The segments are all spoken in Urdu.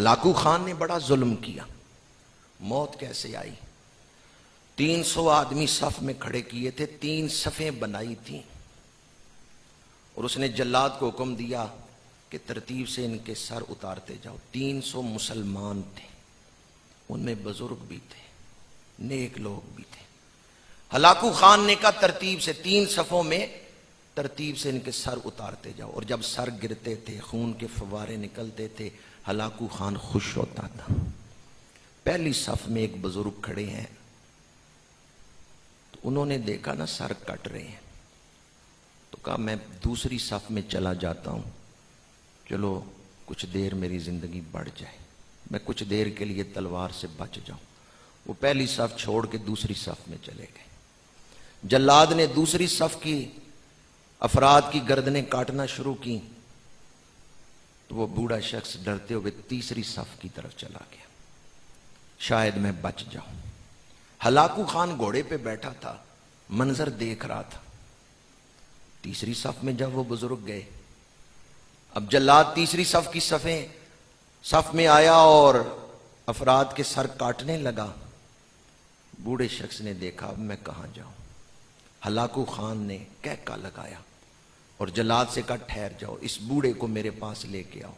ہلاکو خان نے بڑا ظلم کیا. موت کیسے آئی؟ 300 آدمی صف میں کھڑے کیے تھے، 3 صفیں بنائی تھیں، اور اس نے جلاد کو حکم دیا کہ ترتیب سے ان کے سر اتارتے جاؤ. 300 مسلمان تھے، ان میں بزرگ بھی تھے، نیک لوگ بھی تھے. ہلاکو خان نے کہا ترتیب سے 3 صفوں میں ترتیب سے ان کے سر اتارتے جاؤ. اور جب سر گرتے تھے، خون کے فوارے نکلتے تھے، ہلاکو خان خوش ہوتا تھا. پہلی صف میں ایک بزرگ کھڑے ہیں، تو انہوں نے دیکھا نا سر کٹ رہے ہیں، تو کہا میں دوسری صف میں چلا جاتا ہوں، چلو کچھ دیر میری زندگی بڑھ جائے، میں کچھ دیر کے لیے تلوار سے بچ جاؤں. وہ پہلی صف چھوڑ کے دوسری صف میں چلے گئے. جلاد نے دوسری صف کی افراد کی گردنیں کاٹنا شروع کی، تو وہ بوڑھا شخص ڈرتے ہوئے تیسری صف کی طرف چلا گیا، شاید میں بچ جاؤں. ہلاکو خان گھوڑے پہ بیٹھا تھا، منظر دیکھ رہا تھا. تیسری صف میں جب وہ بزرگ گئے، اب جلاد تیسری صف کی صف میں آیا اور افراد کے سر کاٹنے لگا. بوڑھے شخص نے دیکھا اب میں کہاں جاؤں. ہلاکو خان نے کہکا لگایا اور جلاد سے کہا ٹھہر جاؤ، اس بوڑھے کو میرے پاس لے کے آؤ.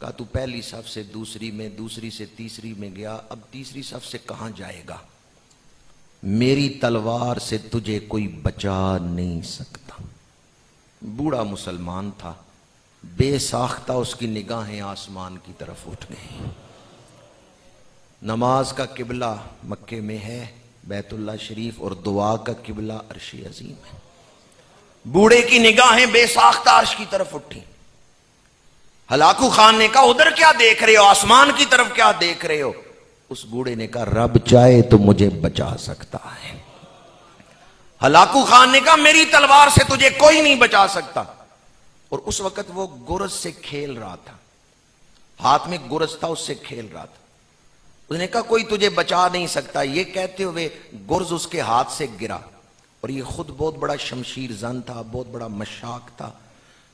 کہا تو پہلی صف سے دوسری میں، دوسری سے تیسری میں گیا، اب تیسری صف سے کہاں جائے گا؟ میری تلوار سے تجھے کوئی بچا نہیں سکتا. بوڑھا مسلمان تھا، بے ساختہ اس کی نگاہیں آسمان کی طرف اٹھ گئیں. نماز کا قبلہ مکے میں ہے، بیت اللہ شریف، اور دعا کا قبلہ عرش عظیم ہے. بوڑھے کی نگاہیں بے ساختہ عرش کی طرف اٹھی. ہلاکو خان نے کہا ادھر کیا دیکھ رہے ہو، آسمان کی طرف کیا دیکھ رہے ہو؟ اس بوڑھے نے کہا رب چاہے تو مجھے بچا سکتا ہے. ہلاکو خان نے کہا میری تلوار سے تجھے کوئی نہیں بچا سکتا. اور اس وقت وہ گرز سے کھیل رہا تھا، ہاتھ میں گرز تھا، اس سے کھیل رہا تھا. اس نے کہا کوئی تجھے بچا نہیں سکتا. یہ کہتے ہوئے گرز اس کے ہاتھ سے گرا، اور یہ خود بہت بڑا شمشیر زن تھا، بہت بڑا مشاق تھا.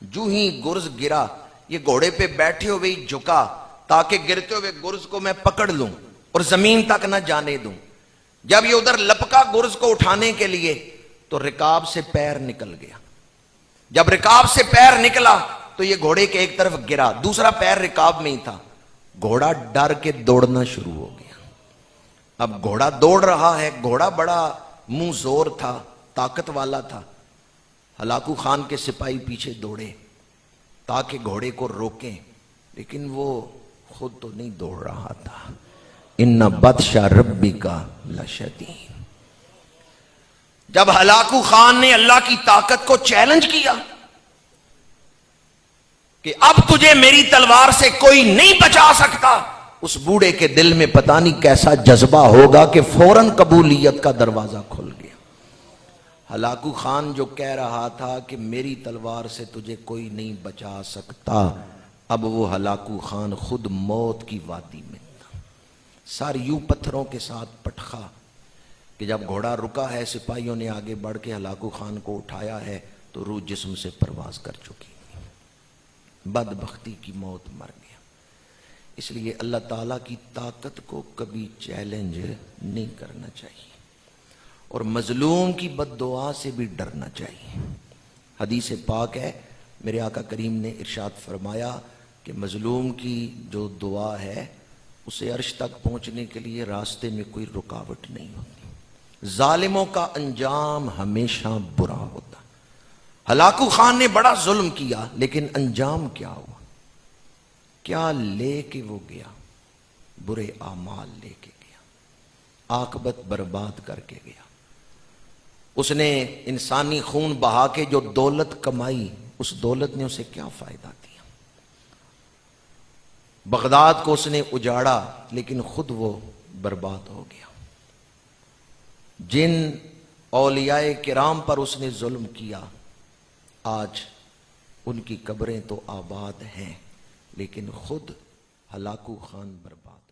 جو ہی گرز گرا، یہ گھوڑے پہ بیٹھے ہوئے ہی جھکا تاکہ گرتے ہوئے گرز کو میں پکڑ لوں اور زمین تک نہ جانے دوں. جب یہ ادھر لپکا گرز کو اٹھانے کے لیے تو رکاب سے پیر نکل گیا. جب رکاب سے پیر نکلا تو یہ گھوڑے کے ایک طرف گرا، دوسرا پیر رکاب میں ہی تھا. گھوڑا ڈر کے دوڑنا شروع ہو گیا. اب گھوڑا دوڑ رہا ہے، گھوڑا بڑا منہ زور تھا، طاقت والا تھا. ہلاکو خان کے سپاہی پیچھے دوڑے تاکہ گھوڑے کو روکیں، لیکن وہ خود تو نہیں دوڑ رہا تھا. ان بطش ربک لشدید. جب ہلاکو خان نے اللہ کی طاقت کو چیلنج کیا کہ اب تجھے میری تلوار سے کوئی نہیں بچا سکتا، اس بوڑھے کے دل میں پتہ نہیں کیسا جذبہ ہوگا کہ فوراً قبولیت کا دروازہ کھل گیا. ہلاکو خان جو کہہ رہا تھا کہ میری تلوار سے تجھے کوئی نہیں بچا سکتا، اب وہ ہلاکو خان خود موت کی وادی میں تھا. سر یوں پتھروں کے ساتھ پٹخا کہ جب گھوڑا رکا ہے، سپاہیوں نے آگے بڑھ کے ہلاکو خان کو اٹھایا ہے تو روح جسم سے پرواز کر چکی. بدبختی کی موت مر گیا. اس لیے اللہ تعالیٰ کی طاقت کو کبھی چیلنج نہیں کرنا چاہیے، اور مظلوم کی بد دعا سے بھی ڈرنا چاہیے. حدیث پاک ہے، میرے آقا کریم نے ارشاد فرمایا کہ مظلوم کی جو دعا ہے اسے عرش تک پہنچنے کے لیے راستے میں کوئی رکاوٹ نہیں ہوتی. ظالموں کا انجام ہمیشہ برا ہوتا. ہلاکو خان نے بڑا ظلم کیا، لیکن انجام کیا ہوا؟ کیا لے کے وہ گیا؟ برے اعمال لے کے گیا، عاقبت برباد کر کے گیا. اس نے انسانی خون بہا کے جو دولت کمائی، اس دولت نے اسے کیا فائدہ دیا؟ بغداد کو اس نے اجاڑا، لیکن خود وہ برباد ہو گیا. جن اولیاء کرام پر اس نے ظلم کیا، آج ان کی قبریں تو آباد ہیں، لیکن خود ہلاکو خان برباد.